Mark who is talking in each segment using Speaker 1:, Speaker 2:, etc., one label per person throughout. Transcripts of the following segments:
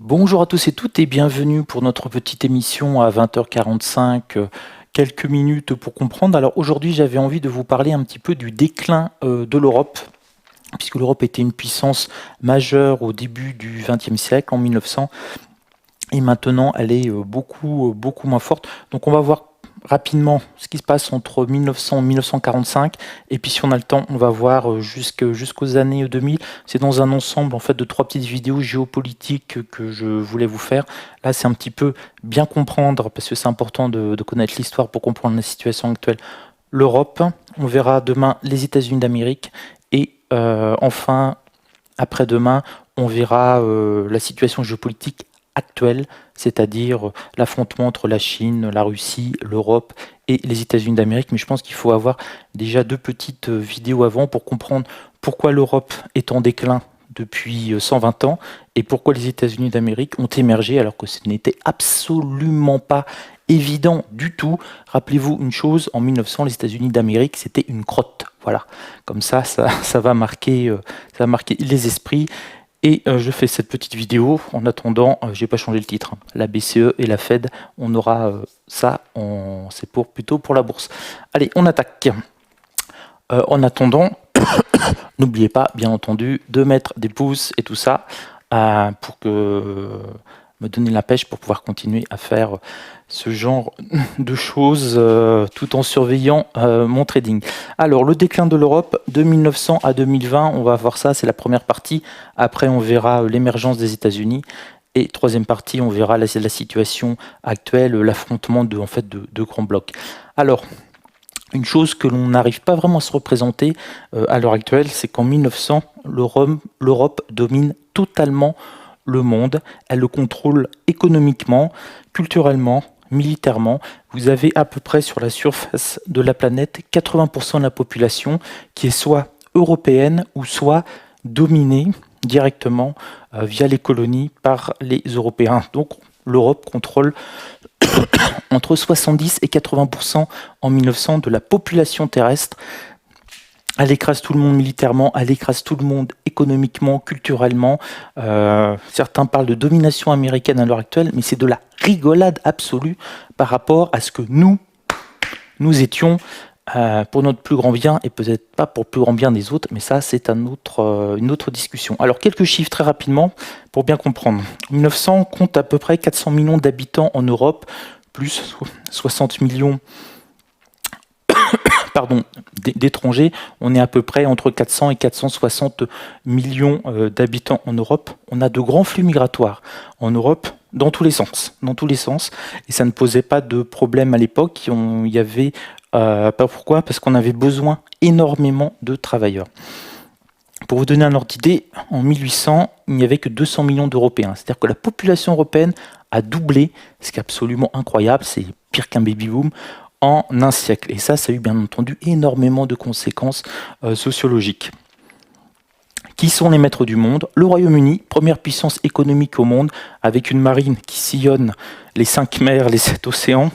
Speaker 1: Bonjour à tous et toutes et bienvenue pour notre petite émission à 20h45, quelques minutes pour comprendre. Alors aujourd'hui j'avais envie de vous parler un petit peu du déclin de l'Europe, puisque l'Europe était une puissance majeure au début du XXe siècle, en 1900, et maintenant elle est beaucoup moins forte. Donc on va voir rapidement ce qui se passe entre 1900 et 1945, et puis si on a le temps, on va voir jusqu'aux années 2000. C'est dans un ensemble en fait de trois petites vidéos géopolitiques que je voulais vous faire. Là, c'est un petit peu bien comprendre, parce que c'est important de connaître l'histoire pour comprendre la situation actuelle. L'Europe, on verra demain les États-Unis d'Amérique, et enfin, après-demain, on verra la situation géopolitique actuelle, c'est-à-dire l'affrontement entre la Chine, la Russie, l'Europe et les États-Unis d'Amérique. Mais je pense qu'il faut avoir déjà deux petites vidéos avant pour comprendre pourquoi l'Europe est en déclin depuis 120 ans et pourquoi les États-Unis d'Amérique ont émergé alors que ce n'était absolument pas évident du tout. Rappelez-vous une chose, en 1900, les États-Unis d'Amérique, c'était une crotte. Voilà, comme ça va marquer les esprits. Et je fais cette petite vidéo. En attendant, j'ai pas changé le titre. La BCE et la Fed, on aura ça. C'est plutôt pour la bourse. Allez, on attaque. En attendant, n'oubliez pas, bien entendu, de mettre des pouces et tout ça pour me donner la pêche pour pouvoir continuer à faire ce genre de choses tout en surveillant mon trading. Alors, le déclin de l'Europe de 1900 à 2020, on va voir ça, c'est la première partie. Après, on verra l'émergence des États-Unis. Et troisième partie, on verra la situation actuelle, l'affrontement de grands blocs. Alors, une chose que l'on n'arrive pas vraiment à se représenter à l'heure actuelle, c'est qu'en 1900, l'Europe domine totalement le monde. Elle le contrôle économiquement, culturellement, militairement. Vous avez à peu près sur la surface de la planète 80% de la population qui est soit européenne ou soit dominée directement via les colonies par les Européens. Donc l'Europe contrôle entre 70 et 80% en 1900 de la population terrestre. Elle écrase tout le monde militairement, elle écrase tout le monde économiquement, culturellement. Certains parlent de domination américaine à l'heure actuelle, mais c'est de la rigolade absolue par rapport à ce que nous étions pour notre plus grand bien, et peut-être pas pour le plus grand bien des autres, mais ça c'est une autre discussion. Alors quelques chiffres très rapidement pour bien comprendre. 1900 compte à peu près 400 millions d'habitants en Europe, plus 60 millions d'étrangers. On est à peu près entre 400 et 460 millions d'habitants en Europe. On a de grands flux migratoires en Europe dans tous les sens, et ça ne posait pas de problème à l'époque. Il y avait pas pourquoi, parce qu'on avait besoin énormément de travailleurs. Pour vous donner un ordre d'idée, en 1800, il n'y avait que 200 millions d'Européens. C'est-à-dire que la population européenne a doublé, ce qui est absolument incroyable, c'est pire qu'un baby-boom, en un siècle. Et ça a eu bien entendu énormément de conséquences sociologiques. Qui sont les maîtres du monde? Le Royaume-Uni, première puissance économique au monde, avec une marine qui sillonne les 5 mers, les 7 océans,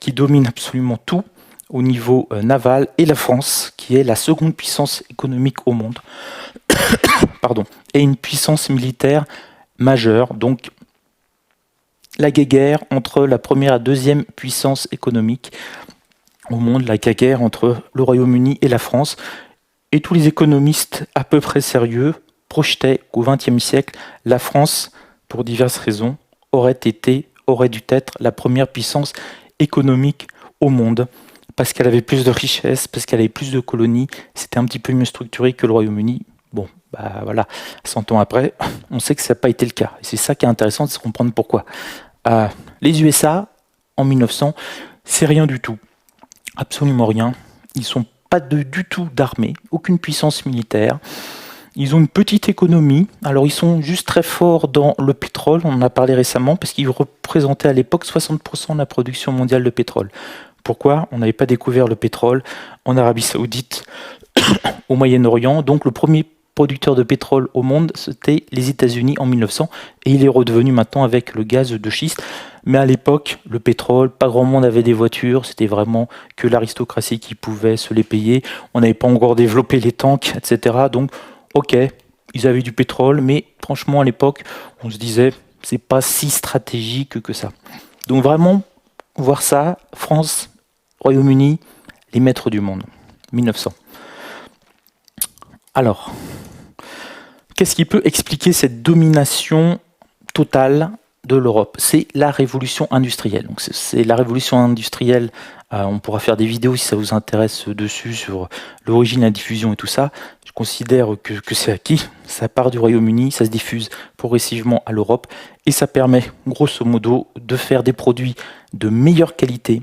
Speaker 1: qui domine absolument tout au niveau naval, et la France, qui est la seconde puissance économique au monde, pardon, et une puissance militaire majeure. Donc, la guerre entre la première et la deuxième puissance économique au monde, la guerre entre le Royaume-Uni et la France. Et tous les économistes à peu près sérieux projetaient qu'au XXe siècle, la France, pour diverses raisons, aurait dû être la première puissance économique au monde, parce qu'elle avait plus de richesses, parce qu'elle avait plus de colonies, c'était un petit peu mieux structuré que le Royaume-Uni. Bon, bah voilà, 100 ans après, on sait que ça n'a pas été le cas. Et c'est ça qui est intéressant, c'est de comprendre pourquoi. Les USA, en 1900, c'est rien du tout. Absolument rien. Ils sont pas du tout d'armée, aucune puissance militaire. Ils ont une petite économie. Alors, ils sont juste très forts dans le pétrole. On en a parlé récemment parce qu'ils représentaient à l'époque 60% de la production mondiale de pétrole. Pourquoi? On n'avait pas découvert le pétrole en Arabie Saoudite, au Moyen-Orient. Donc, le premier producteur de pétrole au monde, c'était les États-Unis en 1900. Et il est redevenu maintenant avec le gaz de schiste. Mais à l'époque, le pétrole, pas grand monde avait des voitures. C'était vraiment que l'aristocratie qui pouvait se les payer. On n'avait pas encore développé les tanks, etc. Donc, ok, ils avaient du pétrole. Mais franchement, à l'époque, on se disait, c'est pas si stratégique que ça. Donc vraiment, voir ça, France, Royaume-Uni, les maîtres du monde, 1900. Alors, qu'est-ce qui peut expliquer cette domination totale de l'Europe? C'est la révolution industrielle. Donc c'est la révolution industrielle. On pourra faire des vidéos si ça vous intéresse dessus sur l'origine, la diffusion et tout ça. Je considère que c'est acquis. Ça part du Royaume-Uni, ça se diffuse progressivement à l'Europe et ça permet grosso modo de faire des produits de meilleure qualité,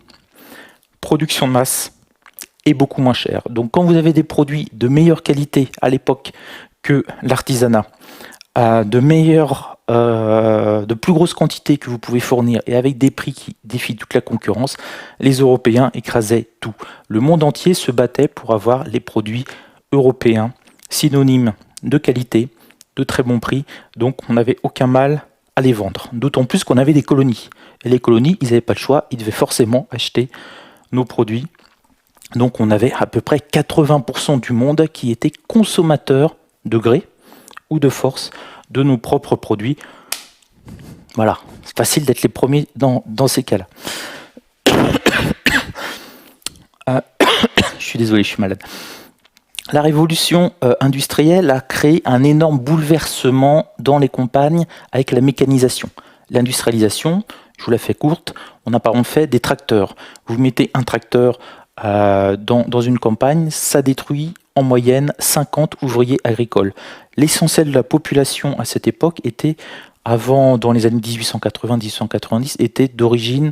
Speaker 1: production de masse et beaucoup moins cher. Donc quand vous avez des produits de meilleure qualité à l'époque que l'artisanat, de plus grosses quantités que vous pouvez fournir et avec des prix qui défient toute la concurrence, les Européens écrasaient tout. Le monde entier se battait pour avoir les produits européens synonymes de qualité, de très bon prix, donc on n'avait aucun mal à les vendre. D'autant plus qu'on avait des colonies. Et les colonies, ils n'avaient pas le choix, ils devaient forcément acheter nos produits. Donc on avait à peu près 80% du monde qui était consommateur de gré ou de force de nos propres produits. Voilà, c'est facile d'être les premiers dans ces cas-là. Je suis désolé, je suis malade. La révolution industrielle a créé un énorme bouleversement dans les campagnes avec la mécanisation. L'industrialisation, je vous la fais courte, on a par exemple fait des tracteurs. Vous mettez un tracteur dans une campagne, ça détruit en moyenne 50 ouvriers agricoles. L'essentiel de la population à cette époque était, dans les années 1880-1890, était d'origine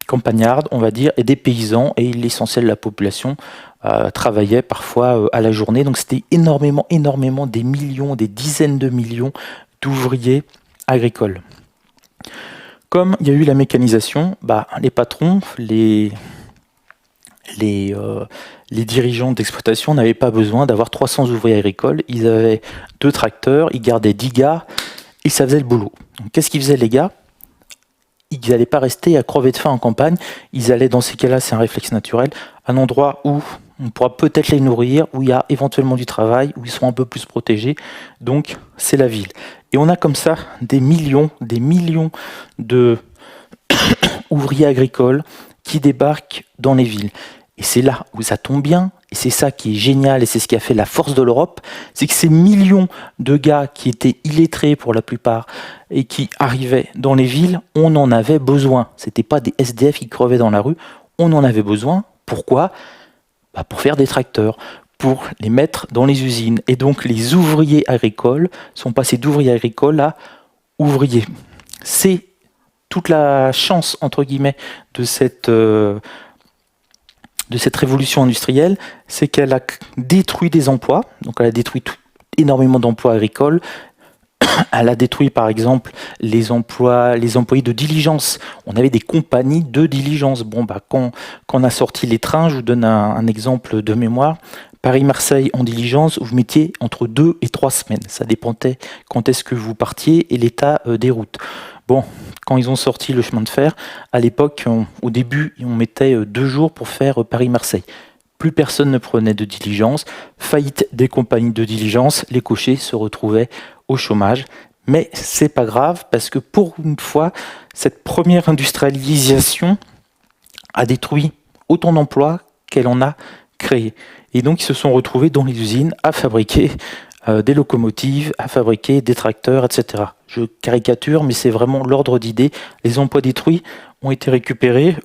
Speaker 1: campagnarde, on va dire, et des paysans, et l'essentiel de la population travaillait parfois à la journée. Donc c'était énormément, des millions, des dizaines de millions d'ouvriers agricoles. Comme il y a eu la mécanisation, les patrons, les dirigeants d'exploitation n'avaient pas besoin d'avoir 300 ouvriers agricoles. Ils avaient 2 tracteurs, ils gardaient 10 gars et ça faisait le boulot. Qu'est-ce qu'ils faisaient les gars? Ils n'allaient pas rester à crever de faim en campagne. Ils allaient, dans ces cas-là, c'est un réflexe naturel, à un endroit où on pourra peut-être les nourrir, où il y a éventuellement du travail, où ils sont un peu plus protégés. Donc, c'est la ville. Et on a comme ça des millions de ouvriers agricoles qui débarquent dans les villes. Et c'est là où ça tombe bien, et c'est ça qui est génial, et c'est ce qui a fait la force de l'Europe, c'est que ces millions de gars qui étaient illettrés pour la plupart, et qui arrivaient dans les villes, on en avait besoin. C'était pas des SDF qui crevaient dans la rue, on en avait besoin. Pourquoi? Pour faire des tracteurs, pour les mettre dans les usines. Et donc les ouvriers agricoles sont passés d'ouvriers agricoles à ouvriers. C'est toute la chance, entre guillemets, de cette révolution industrielle, c'est qu'elle a détruit des emplois, donc elle a détruit énormément d'emplois agricoles. Elle a détruit par exemple les employés de diligence. On avait des compagnies de diligence. Quand on a sorti les trains, je vous donne un exemple de mémoire. Paris-Marseille en diligence, vous mettiez entre 2 et 3 semaines. Ça dépendait quand est-ce que vous partiez et l'état des routes. Quand ils ont sorti le chemin de fer, à l'époque, au début, on mettait 2 jours pour faire Paris-Marseille. Plus personne ne prenait de diligence. Faillite des compagnies de diligence, les cochers se retrouvaient au chômage. Mais c'est pas grave, parce que pour une fois, cette première industrialisation a détruit autant d'emplois qu'elle en a créé. Et donc, ils se sont retrouvés dans les usines à fabriquer des locomotives, à fabriquer des tracteurs, etc. Je caricature, mais c'est vraiment l'ordre d'idée. Les emplois détruits ont été récupérés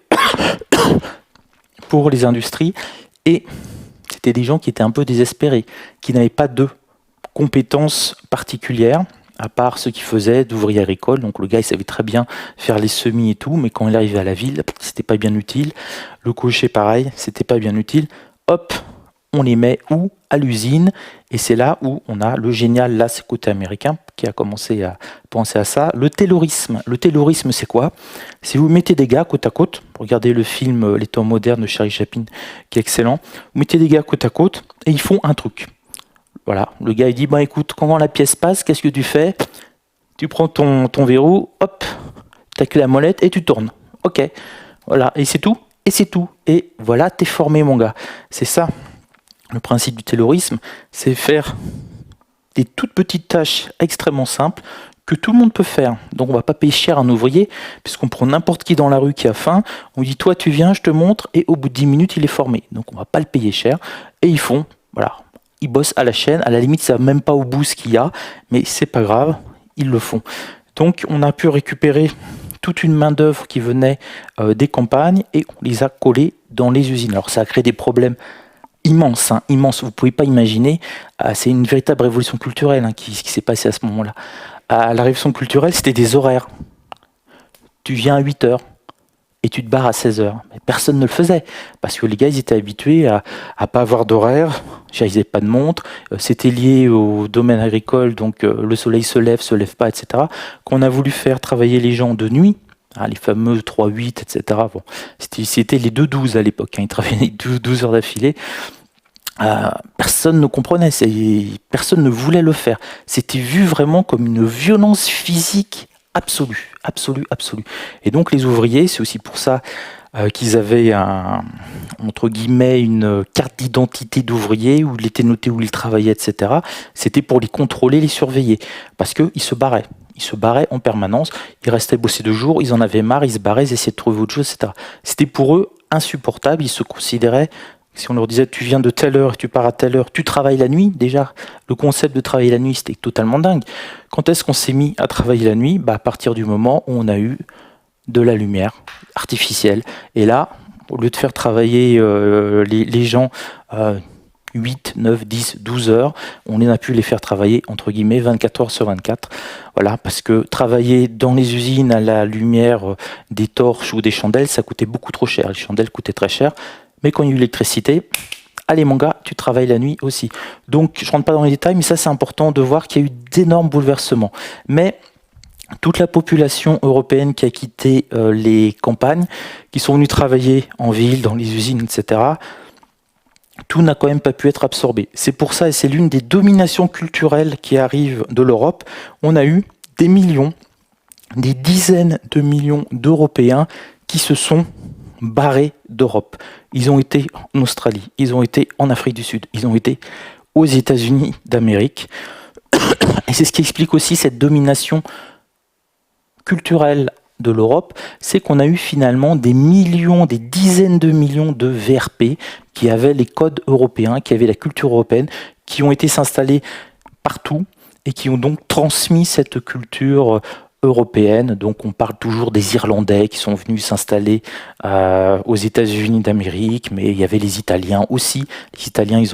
Speaker 1: pour les industries et c'était des gens qui étaient un peu désespérés, qui n'avaient pas de compétences particulières, à part ce qu'ils faisaient d'ouvriers agricoles. Donc le gars, il savait très bien faire les semis et tout, mais quand il arrivait à la ville, c'était pas bien utile. Le cocher, pareil, c'était pas bien utile. Hop, on les met où? À l'usine. Et c'est là où on a le génial, là c'est côté américain, qui a commencé à penser à ça. Le taylorisme. Le taylorisme, c'est quoi? Si vous mettez des gars côte à côte, regardez le film Les temps modernes de Charlie Chaplin, qui est excellent, vous mettez des gars côte à côte et ils font un truc. Voilà, le gars il dit, écoute, quand la pièce passe, qu'est-ce que tu fais? Tu prends ton verrou, hop, ta clé à molette et tu tournes. Ok, voilà, et c'est tout. Et c'est tout. Et voilà, t'es formé, mon gars. C'est ça, le principe du taylorisme, c'est faire des toutes petites tâches extrêmement simples que tout le monde peut faire. Donc on va pas payer cher un ouvrier, puisqu'on prend n'importe qui dans la rue qui a faim, on dit toi tu viens, je te montre, et au bout de 10 minutes il est formé. Donc on va pas le payer cher, et ils font, voilà, ils bossent à la chaîne, à la limite ça va même pas au bout ce qu'il y a, mais c'est pas grave, ils le font. Donc on a pu récupérer toute une main d'œuvre qui venait des campagnes, et on les a collés dans les usines. Alors ça a créé des problèmes immenses, hein, immenses, vous pouvez pas imaginer, c'est une véritable révolution culturelle hein, qui s'est passée à ce moment-là. La révolution culturelle, c'était des horaires. Tu viens à 8 heures et tu te barres à 16 heures. Mais personne ne le faisait parce que les gars, ils étaient habitués à pas avoir d'horaire. Ils n'avaient pas de montre. C'était lié au domaine agricole, donc le soleil se lève pas, etc. Qu'on a voulu faire travailler les gens de nuit, hein, les fameux 3-8, etc. Bon, c'était les 2-12 à l'époque. Hein, ils travaillaient 12 heures d'affilée. Personne ne comprenait, personne ne voulait le faire. C'était vu vraiment comme une violence physique absolue, absolue, absolue. Et donc les ouvriers, c'est aussi pour ça qu'ils avaient entre guillemets une carte d'identité d'ouvrier où il était noté où ils travaillaient, etc. C'était pour les contrôler, les surveiller, parce qu'ils se barraient. Ils se barraient en permanence, ils restaient bosser 2 jours, ils en avaient marre, ils se barraient, ils essayaient de trouver autre chose, etc. C'était pour eux insupportable, ils se considéraient. Si on leur disait tu viens de telle heure et tu pars à telle heure, tu travailles la nuit, déjà, le concept de travailler la nuit, c'était totalement dingue. Quand est-ce qu'on s'est mis à travailler la nuit? À partir du moment où on a eu de la lumière artificielle. Et là, au lieu de faire travailler les gens 8, 9, 10, 12 heures, on a pu les faire travailler, entre guillemets, 24 heures sur 24. Voilà, parce que travailler dans les usines à la lumière des torches ou des chandelles, ça coûtait beaucoup trop cher. Les chandelles coûtaient très cher. Mais quand il y a eu l'électricité, allez mon gars, tu travailles la nuit aussi. Donc je ne rentre pas dans les détails, mais ça c'est important de voir qu'il y a eu d'énormes bouleversements. Mais toute la population européenne qui a quitté les campagnes, qui sont venus travailler en ville, dans les usines, etc., tout n'a quand même pas pu être absorbé. C'est pour ça, et c'est l'une des dominations culturelles qui arrivent de l'Europe, on a eu des millions, des dizaines de millions d'Européens qui se sont barrés d'Europe. Ils ont été en Australie, ils ont été en Afrique du Sud, ils ont été aux États-Unis d'Amérique. Et c'est ce qui explique aussi cette domination culturelle de l'Europe, c'est qu'on a eu finalement des millions, des dizaines de millions de VRP qui avaient les codes européens, qui avaient la culture européenne, qui ont été s'installer partout et qui ont donc transmis cette culture européenne. Donc on parle toujours des Irlandais qui sont venus s'installer aux États-Unis d'Amérique, mais il y avait les Italiens aussi. Les Italiens, ils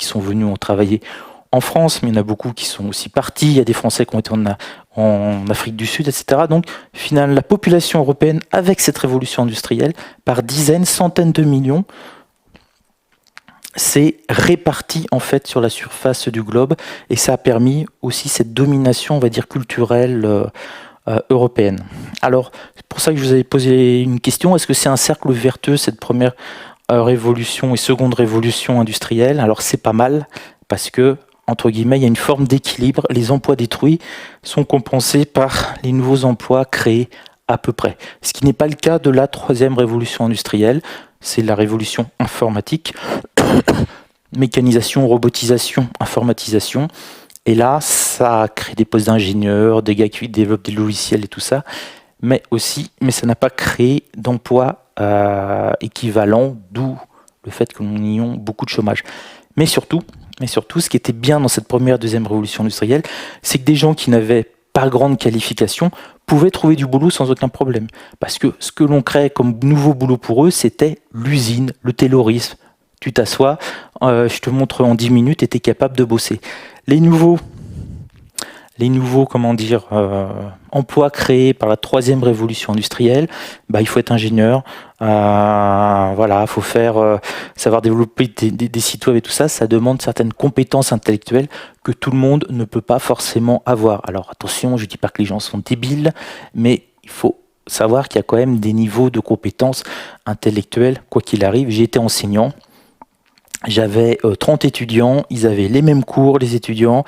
Speaker 1: sont venus travailler en France, mais il y en a beaucoup qui sont aussi partis. Il y a des Français qui ont été en Afrique du Sud, etc. Donc, finalement, la population européenne, avec cette révolution industrielle, par dizaines, centaines de millions, s'est répartie en fait sur la surface du globe, et ça a permis aussi cette domination, on va dire, culturelle européenne. Alors, c'est pour ça que je vous avais posé une question. Est-ce que c'est un cercle vertueux, cette première révolution et seconde révolution industrielle? Alors, c'est pas mal, parce que entre guillemets, il y a une forme d'équilibre. Les emplois détruits sont compensés par les nouveaux emplois créés à peu près. Ce qui n'est pas le cas de la troisième révolution industrielle, c'est la révolution informatique, mécanisation, robotisation, informatisation. Et là, ça a créé des postes d'ingénieurs, des gars qui développent des logiciels et tout ça, mais ça n'a pas créé d'emplois équivalents, d'où le fait que nous ayons beaucoup de chômage. Mais surtout, ce qui était bien dans cette première, deuxième révolution industrielle, c'est que des gens qui n'avaient pas grande qualification pouvaient trouver du boulot sans aucun problème. Parce que ce que l'on créait comme nouveau boulot pour eux, c'était l'usine, le taylorisme. Tu t'assois, je te montre en 10 minutes et tu es capable de bosser. Les nouveaux emplois créés par la troisième révolution industrielle, il faut être ingénieur, il faut savoir développer des sites web et tout ça. Ça demande certaines compétences intellectuelles que tout le monde ne peut pas forcément avoir. Alors attention, je ne dis pas que les gens sont débiles, mais il faut savoir qu'il y a quand même des niveaux de compétences intellectuelles, quoi qu'il arrive. J'ai été enseignant, j'avais 30 étudiants, ils avaient les mêmes cours, les étudiants.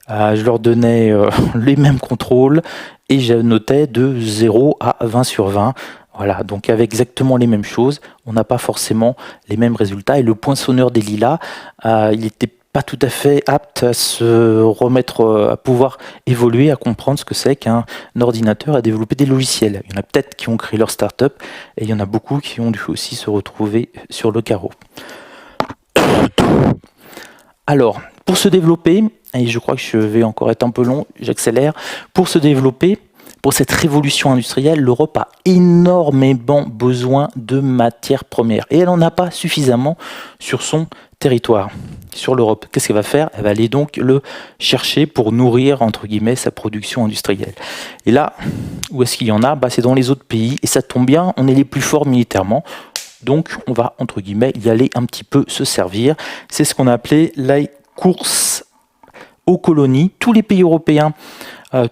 Speaker 1: Je leur donnais les mêmes contrôles et je notais de 0 à 20 sur 20. Voilà, donc avec exactement les mêmes choses, on n'a pas forcément les mêmes résultats. Et le poinçonneur des lilas, il était pas tout à fait aptes à se remettre, à pouvoir évoluer, à comprendre ce que c'est qu'un ordinateur, à développer des logiciels. Il y en a peut-être qui ont créé leur start-up et il y en a beaucoup qui ont dû aussi se retrouver sur le carreau. Alors, pour se développer, et je crois que je vais encore être un peu long, j'accélère, pour se développer, pour cette révolution industrielle, l'Europe a énormément besoin de matières premières. Et elle n'en a pas suffisamment sur son territoire, sur l'Europe. Qu'est-ce qu'elle va faire? Elle va aller donc le chercher pour nourrir, entre guillemets, sa production industrielle. Et là, où est-ce qu'il y en a? C'est dans les autres pays. Et ça tombe bien, on est les plus forts militairement. Donc, on va, entre guillemets, y aller un petit peu se servir. C'est ce qu'on a appelé la course aux colonies. Tous les pays européens,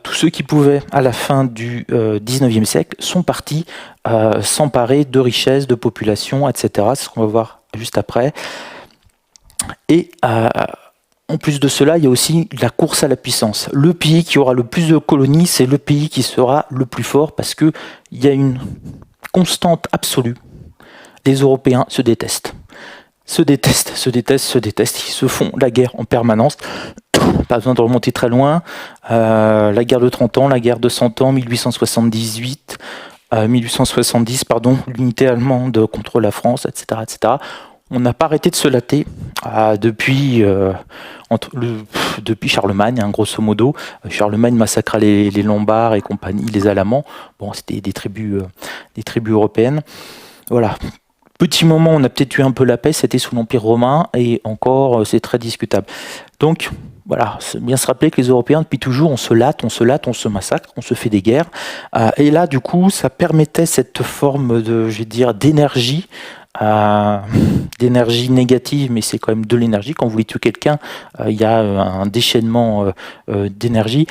Speaker 1: tous ceux qui pouvaient, à la fin du 19e siècle, sont partis s'emparer de richesses, de populations, etc. C'est ce qu'on va voir juste après. Et en plus de cela, il y a aussi la course à la puissance. Le pays qui aura le plus de colonies, c'est le pays qui sera le plus fort parce qu'il y a une constante absolue. Les Européens se détestent. Se détestent. Ils se font la guerre en permanence. Pas besoin de remonter très loin. La guerre de 30 ans, la guerre de 100 ans, 1870, l'unité allemande contre la France, etc., etc. On n'a pas arrêté de se latter depuis Charlemagne, grosso modo. Charlemagne massacra les Lombards et compagnie, les Alamans. Bon, c'était des tribus européennes. Voilà. Petit moment, on a peut-être eu un peu la paix, c'était sous l'Empire romain, et encore, c'est très discutable. Donc, voilà, c'est bien se rappeler que les Européens, depuis toujours, on se latte, on se massacre, on se fait des guerres. Et là, du coup, ça permettait cette forme de, d'énergie, d'énergie négative, mais c'est quand même de l'énergie. Quand vous voulez tuer quelqu'un, il y a un déchaînement d'énergie.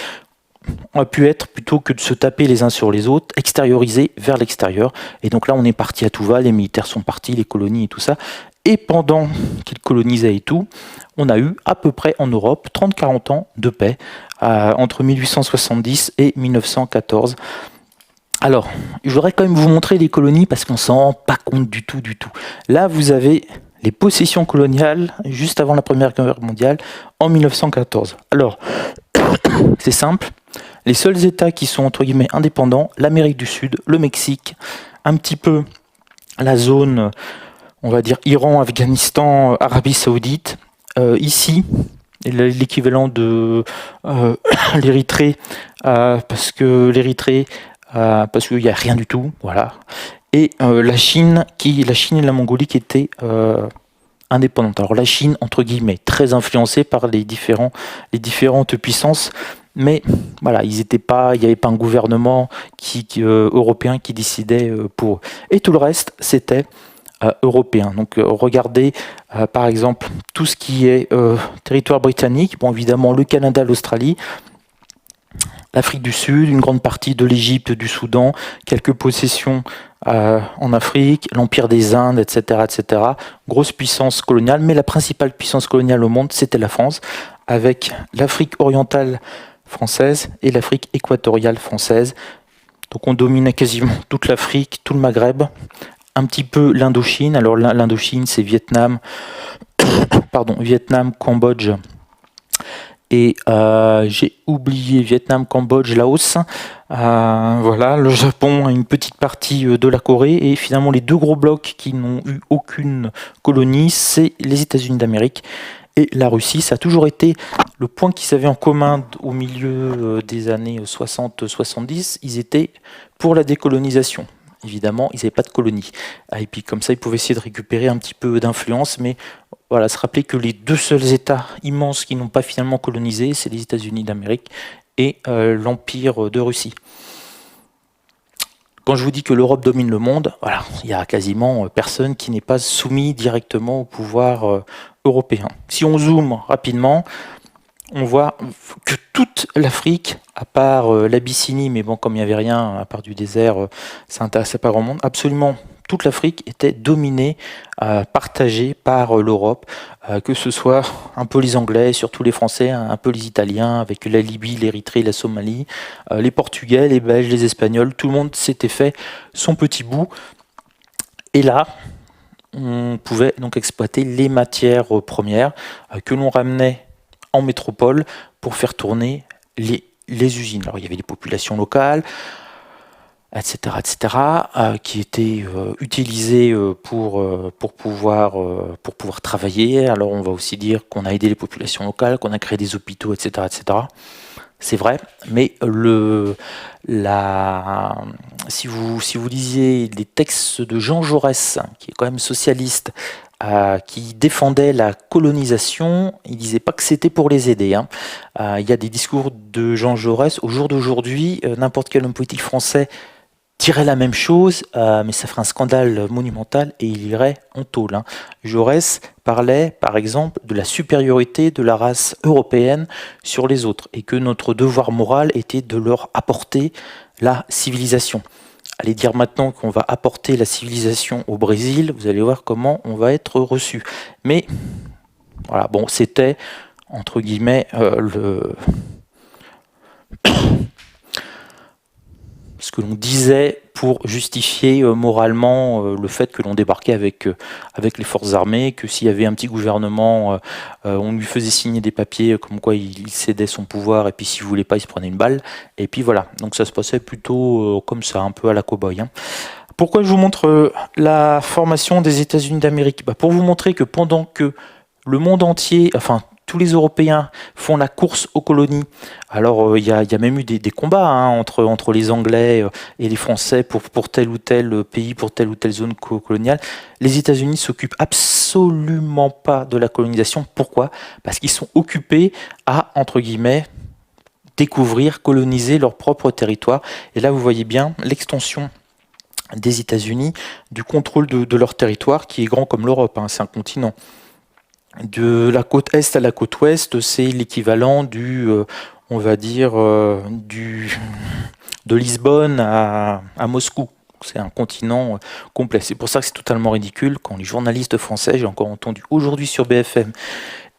Speaker 1: On a pu être, plutôt que de se taper les uns sur les autres, extériorisés vers l'extérieur. Et donc là, on est parti à tout va, les militaires sont partis, les colonies et tout ça. Et pendant qu'ils colonisaient et tout, on a eu à peu près en Europe 30-40 ans de paix, entre 1870 et 1914. Alors, je voudrais quand même vous montrer les colonies parce qu'on ne s'en rend pas compte du tout. Là, vous avez les possessions coloniales juste avant la Première Guerre mondiale en 1914. Alors, c'est simple. Les seuls États qui sont entre guillemets indépendants, l'Amérique du Sud, le Mexique, un petit peu la zone, on va dire Iran, Afghanistan, Arabie Saoudite. Ici, l'équivalent de l'Érythrée, parce qu'il n'y a rien du tout, voilà. Et la Chine et la Mongolie qui étaient indépendantes. Alors la Chine, entre guillemets, très influencée par les différentes puissances. Mais voilà, il n'y avait pas un gouvernement européen qui décidait pour eux. Et tout le reste, c'était européen. Donc regardez par exemple tout ce qui est territoire britannique, bon évidemment le Canada, l'Australie, l'Afrique du Sud, une grande partie de l'Égypte, du Soudan, quelques possessions en Afrique, l'Empire des Indes, etc., etc. Grosse puissance coloniale, mais la principale puissance coloniale au monde, c'était la France, avec l'Afrique orientale française et l'Afrique équatoriale française. Donc on dominait quasiment toute l'Afrique, tout le Maghreb, un petit peu l'Indochine. Alors l'Indochine, c'est Vietnam, Cambodge, et j'ai oublié Vietnam, Cambodge, Laos. Voilà, le Japon a une petite partie de la Corée, et finalement les deux gros blocs qui n'ont eu aucune colonie, c'est les États-Unis d'Amérique et la Russie. Ça a toujours été le point qu'ils avaient en commun au milieu des années 60-70, ils étaient pour la décolonisation. Évidemment, ils n'avaient pas de colonie. Et puis comme ça, ils pouvaient essayer de récupérer un petit peu d'influence, mais voilà, se rappeler que les deux seuls États immenses qui n'ont pas finalement colonisé, c'est les États-Unis d'Amérique et l'Empire de Russie. Quand je vous dis que l'Europe domine le monde, voilà, il y a quasiment personne qui n'est pas soumis directement au pouvoir européen. Si on zoome rapidement, on voit que toute l'Afrique, à part l'Abyssinie, mais bon, comme il n'y avait rien, à part du désert, ça n'intéressait pas grand monde, absolument toute l'Afrique était dominée, partagée par l'Europe, que ce soit un peu les Anglais, surtout les Français, un peu les Italiens, avec la Libye, l'Érythrée, la Somalie, les Portugais, les Belges, les Espagnols, tout le monde s'était fait son petit bout. Et là, on pouvait donc exploiter les matières premières que l'on ramenait en métropole pour faire tourner les usines. Alors il y avait des populations locales, etc., qui étaient utilisées pour pouvoir travailler. Alors on va aussi dire qu'on a aidé les populations locales, qu'on a créé des hôpitaux, etc. C'est vrai, mais si vous lisiez les textes de Jean Jaurès, qui est quand même socialiste, qui défendait la colonisation, il disait pas que c'était pour les aider, hein. Il y a des discours de Jean Jaurès. Au jour d'aujourd'hui, n'importe quel homme politique français dirait la même chose, mais ça ferait un scandale monumental et il irait en tôle, hein. Jaurès parlait, par exemple, de la supériorité de la race européenne sur les autres et que notre devoir moral était de leur apporter la civilisation. Allez dire maintenant qu'on va apporter la civilisation au Brésil, vous allez voir comment on va être reçu. Mais voilà, bon, c'était entre guillemets ce que l'on disait pour justifier moralement le fait que l'on débarquait avec les forces armées, que s'il y avait un petit gouvernement, on lui faisait signer des papiers comme quoi il cédait son pouvoir, et puis s'il voulait pas, il se prenait une balle, et puis voilà. Donc ça se passait plutôt comme ça, un peu à la cow-boy, hein. Pourquoi je vous montre la formation des États-Unis d'Amérique? Pour vous montrer que pendant que le monde entier, enfin tous les Européens font la course aux colonies. Alors il y a même eu des combats, hein, entre les Anglais et les Français pour tel ou tel pays, pour telle ou telle zone coloniale. Les États-Unis s'occupent absolument pas de la colonisation. Pourquoi? Parce qu'ils sont occupés à, entre guillemets, découvrir, coloniser leur propre territoire. Et là, vous voyez bien l'extension des États-Unis, du contrôle de leur territoire, qui est grand comme l'Europe, hein, c'est un continent. De la côte est à la côte ouest, c'est l'équivalent on va dire, de Lisbonne à Moscou. C'est un continent complet. C'est pour ça que c'est totalement ridicule quand les journalistes français, j'ai encore entendu aujourd'hui sur BFM,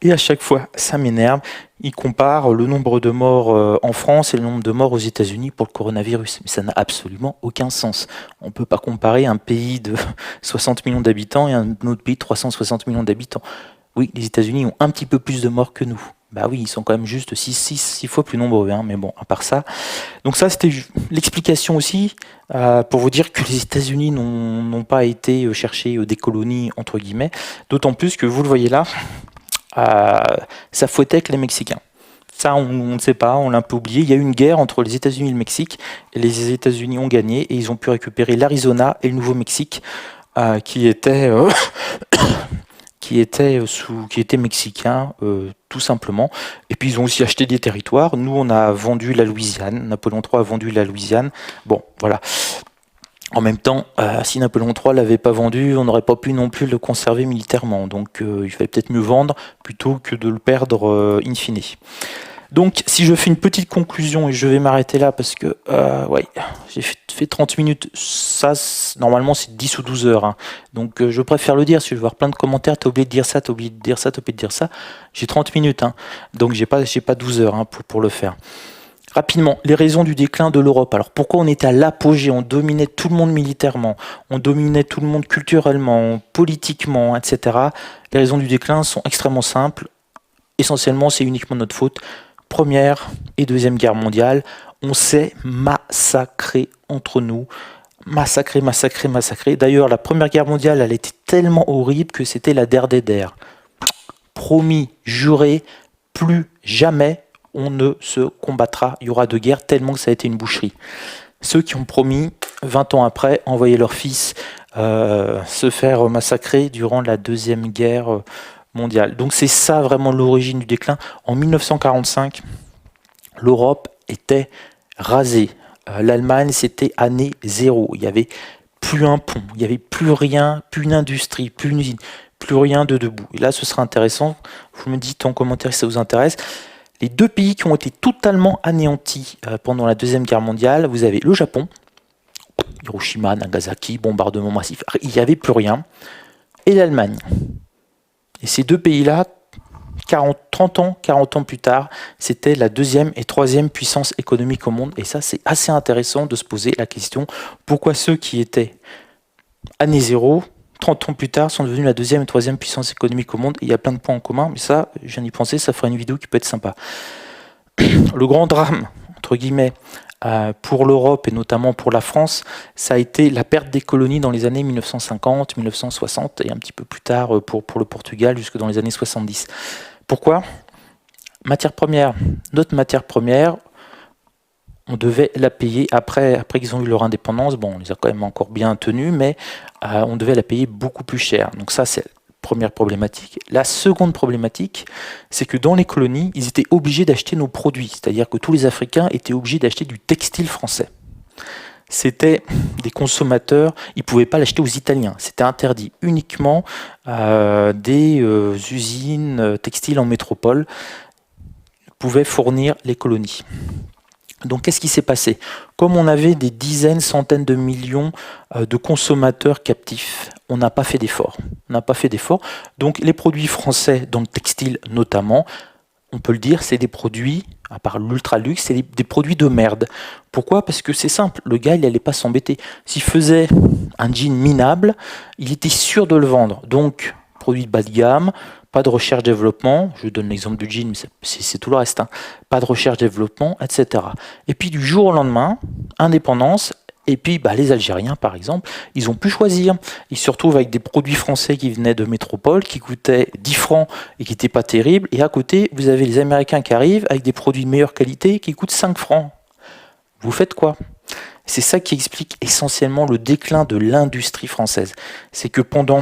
Speaker 1: et à chaque fois, ça m'énerve, ils comparent le nombre de morts en France et le nombre de morts aux États-Unis pour le coronavirus. Mais ça n'a absolument aucun sens. On ne peut pas comparer un pays de 60 millions d'habitants et un autre pays de 360 millions d'habitants. Oui, les États-Unis ont un petit peu plus de morts que nous. Bah oui, ils sont quand même juste 6 fois plus nombreux, hein, mais bon, à part ça. Donc ça, c'était l'explication aussi pour vous dire que les États-Unis n'ont pas été chercher des colonies, entre guillemets, d'autant plus que vous le voyez là, ça fouettait avec les Mexicains. Ça, on ne sait pas, on l'a un peu oublié. Il y a eu une guerre entre les États-Unis et le Mexique, et les États-Unis ont gagné, et ils ont pu récupérer l'Arizona et le Nouveau-Mexique, qui étaient mexicains, tout simplement. Et puis ils ont aussi acheté des territoires. Nous, on a vendu la Louisiane. Napoléon III a vendu la Louisiane. Bon, voilà. En même temps, si Napoléon III l'avait pas vendu, on n'aurait pas pu non plus le conserver militairement. Donc il fallait peut-être mieux vendre plutôt que de le perdre in fine. Donc si je fais une petite conclusion, et je vais m'arrêter là parce que ouais, j'ai fait 30 minutes, ça normalement c'est 10 ou 12 heures, hein. Donc je préfère le dire, si je vais voir plein de commentaires, t'as oublié de dire ça, t'as oublié de dire ça, t'as oublié de dire ça. J'ai 30 minutes, hein. Donc j'ai pas 12 heures, hein, pour le faire. Rapidement, les raisons du déclin de l'Europe. Alors pourquoi on était à l'apogée, on dominait tout le monde militairement, on dominait tout le monde culturellement, politiquement, etc. Les raisons du déclin sont extrêmement simples. Essentiellement, c'est uniquement notre faute. Première et Deuxième Guerre mondiale, on s'est massacré entre nous. Massacré. D'ailleurs, la Première Guerre mondiale, elle était tellement horrible que c'était la der des der. Promis, juré, plus jamais on ne se combattra, il y aura de guerre, tellement que ça a été une boucherie. Ceux qui ont promis, 20 ans après, envoyer leurs fils se faire massacrer durant la Deuxième Guerre mondiale. Donc c'est ça vraiment l'origine du déclin. En 1945, l'Europe était rasée. L'Allemagne, c'était année zéro. Il n'y avait plus un pont, il n'y avait plus rien, plus une industrie, plus une usine, plus rien de debout. Et là, ce sera intéressant. Vous me dites en commentaire si ça vous intéresse. Les deux pays qui ont été totalement anéantis pendant la Deuxième Guerre mondiale, vous avez le Japon, Hiroshima, Nagasaki, bombardement massif, il n'y avait plus rien, et l'Allemagne. Et ces deux pays-là, 40 ans plus tard, c'était la deuxième et troisième puissance économique au monde. Et ça, c'est assez intéressant de se poser la question, pourquoi ceux qui étaient année zéro 30 ans plus tard, sont devenus la deuxième et troisième puissance économique au monde. Et il y a plein de points en commun, mais ça, je viens d'y penser, ça fera une vidéo qui peut être sympa. Le grand drame, entre guillemets, pour l'Europe et notamment pour la France, ça a été la perte des colonies dans les années 1950, 1960 et un petit peu plus tard pour le Portugal jusque dans les années 70. Pourquoi ? Matière première. Notre matière première, on devait la payer après qu'ils ont eu leur indépendance. Bon, on les a quand même encore bien tenus, mais on devait la payer beaucoup plus cher. Donc ça, c'est la première problématique. La seconde problématique, c'est que dans les colonies, ils étaient obligés d'acheter nos produits. C'est-à-dire que tous les Africains étaient obligés d'acheter du textile français. C'était des consommateurs, ils ne pouvaient pas l'acheter aux Italiens. C'était interdit. Uniquement des usines textiles en métropole pouvaient fournir les colonies. Donc qu'est-ce qui s'est passé? Comme on avait des dizaines, centaines de millions de consommateurs captifs, on n'a pas fait d'effort. On n'a pas fait d'effort. Donc les produits français, dans le textile notamment, on peut le dire, c'est des produits, à part l'ultra luxe, c'est des produits de merde. Pourquoi? Parce que c'est simple, le gars, il n'allait pas s'embêter. S'il faisait un jean minable, il était sûr de le vendre. Donc, produit de bas de gamme, pas de recherche-développement, je donne l'exemple du jean, mais c'est tout le reste, hein. Pas de recherche-développement, etc. Et puis du jour au lendemain, indépendance, et puis les Algériens par exemple, ils ont pu choisir. Ils se retrouvent avec des produits français qui venaient de métropole, qui coûtaient 10 francs et qui n'étaient pas terribles, et à côté, vous avez les Américains qui arrivent avec des produits de meilleure qualité qui coûtent 5 francs. Vous faites quoi? C'est ça qui explique essentiellement le déclin de l'industrie française. C'est que pendant...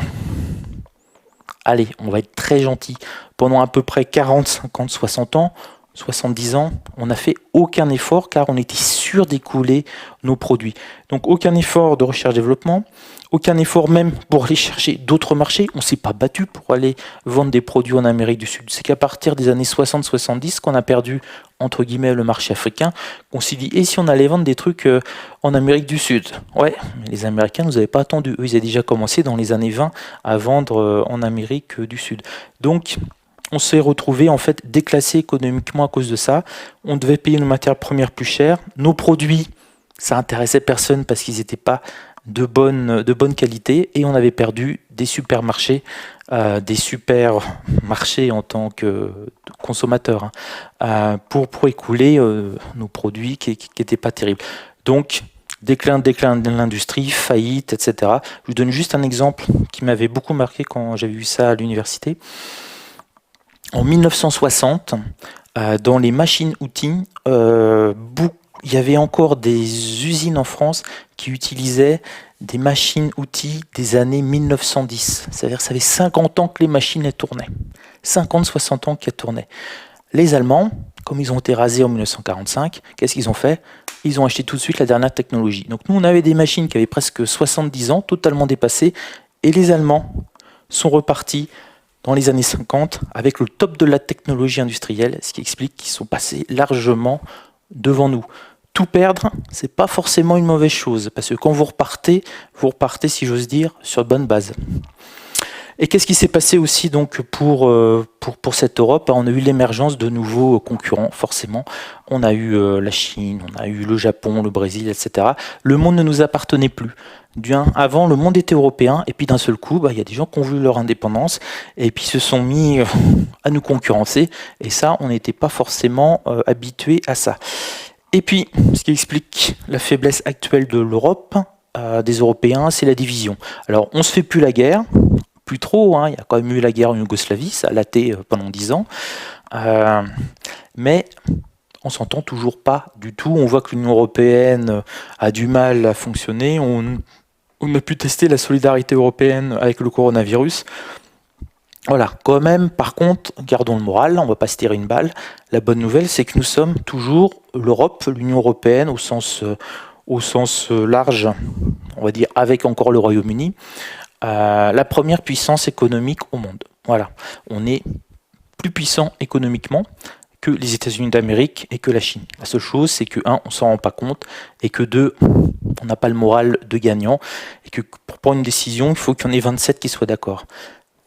Speaker 1: Allez, on va être très gentil. Pendant à peu près 40, 50, 60 ans, 70 ans, on n'a fait aucun effort car on était sûr d'écouler nos produits. Donc aucun effort de recherche-développement, aucun effort même pour aller chercher d'autres marchés. On ne s'est pas battu pour aller vendre des produits en Amérique du Sud. C'est qu'à partir des années 60-70 qu'on a perdu, entre guillemets, le marché africain, qu'on s'est dit, et si on allait vendre des trucs en Amérique du Sud? Ouais, mais les Américains ne nous avaient pas attendu. Eux, ils avaient déjà commencé dans les années 20 à vendre en Amérique du Sud. Donc, on s'est retrouvé en fait déclassé économiquement à cause de ça. On devait payer nos matières premières plus chères. Nos produits, ça intéressait personne parce qu'ils n'étaient pas de bonne qualité et on avait perdu des supermarchés en tant que consommateur pour écouler nos produits qui n'étaient pas terribles. Donc, déclin de l'industrie, faillite, etc. Je vous donne juste un exemple qui m'avait beaucoup marqué quand j'avais vu ça à l'université. En 1960, dans les machines-outils, il y avait encore des usines en France qui utilisaient des machines-outils des années 1910. C'est-à-dire que ça fait 50 ans que les machines elles tournaient. 50-60 ans qu'elles tournaient. Les Allemands, comme ils ont été rasés en 1945, qu'est-ce qu'ils ont fait? Ils ont acheté tout de suite la dernière technologie. Donc nous, on avait des machines qui avaient presque 70 ans, totalement dépassées, et les Allemands sont repartis dans les années 50 avec le top de la technologie industrielle, ce qui explique qu'ils sont passés largement devant nous. Tout perdre, c'est pas forcément une mauvaise chose, parce que quand vous repartez, si j'ose dire, sur de bonnes bases. Et qu'est-ce qui s'est passé aussi donc pour cette Europe? On a eu l'émergence de nouveaux concurrents, forcément. On a eu la Chine, on a eu le Japon, le Brésil, etc. Le monde ne nous appartenait plus. Avant, le monde était européen, et puis d'un seul coup, il y a des gens qui ont voulu leur indépendance, et puis se sont mis à nous concurrencer, et ça, on n'était pas forcément habitué à ça. Et puis, ce qui explique la faiblesse actuelle de l'Europe, des Européens, c'est la division. Alors, on se fait plus la guerre, plus trop, il y a quand même eu la guerre en Yougoslavie, ça a laté pendant 10 ans, mais on s'entend toujours pas du tout. On voit que l'Union européenne a du mal à fonctionner. On a pu tester la solidarité européenne avec le coronavirus. Voilà, quand même, par contre, gardons le moral, on ne va pas se tirer une balle. La bonne nouvelle, c'est que nous sommes toujours l'Europe, l'Union européenne, au sens large, on va dire, avec encore le Royaume-Uni, la première puissance économique au monde. Voilà, on est plus puissant économiquement que les États-Unis d'Amérique et que la Chine. La seule chose, c'est que, un, on s'en rend pas compte, et que deux, on n'a pas le moral de gagnant, et que pour prendre une décision, il faut qu'il y en ait 27 qui soient d'accord.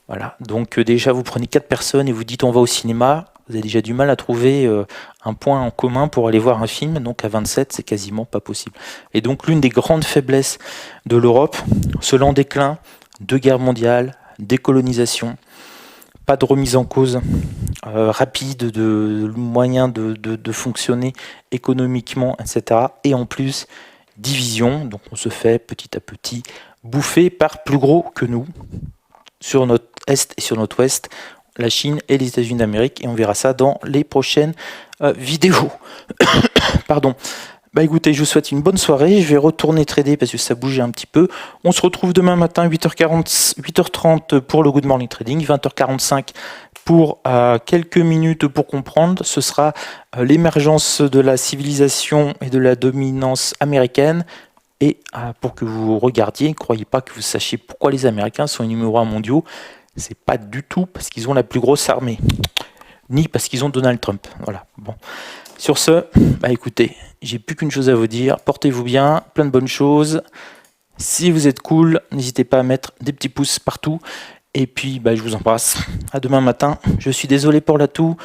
Speaker 1: Voilà, donc déjà, vous prenez 4 personnes et vous dites on va au cinéma, vous avez déjà du mal à trouver un point en commun pour aller voir un film, donc à 27, c'est quasiment pas possible. Et donc l'une des grandes faiblesses de l'Europe, ce lent déclin deux guerres mondiales, décolonisation, pas de remise en cause rapide de moyens de fonctionner économiquement, etc. Et en plus, division, donc on se fait petit à petit bouffer par plus gros que nous, sur notre Est et sur notre Ouest, la Chine et les États-Unis d'Amérique, et on verra ça dans les prochaines vidéos. Pardon. Bah écoutez, je vous souhaite une bonne soirée, je vais retourner trader parce que ça bougeait un petit peu. On se retrouve demain matin 8h40, 8h30 pour le Good Morning Trading, 20h45 pour quelques minutes pour comprendre. Ce sera l'émergence de la civilisation et de la dominance américaine. Et pour que vous regardiez, ne croyez pas que vous sachiez pourquoi les Américains sont les numéro 1 mondiaux. C'est pas du tout parce qu'ils ont la plus grosse armée, ni parce qu'ils ont Donald Trump. Voilà. Bon. Sur ce, bah écoutez, j'ai plus qu'une chose à vous dire. Portez-vous bien, plein de bonnes choses. Si vous êtes cool, n'hésitez pas à mettre des petits pouces partout. Et puis, bah, je vous embrasse. À demain matin. Je suis désolé pour la toux.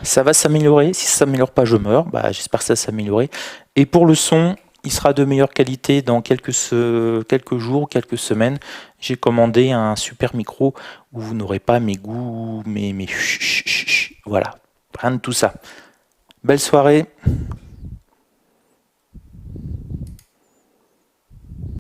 Speaker 1: Ça va s'améliorer. Si ça ne s'améliore pas, je meurs. Bah, j'espère que ça va s'améliorer. Et pour le son, il sera de meilleure qualité dans quelques jours, quelques semaines. J'ai commandé un super micro où vous n'aurez pas mes goûts, mes voilà. Rien de tout ça. Belle soirée.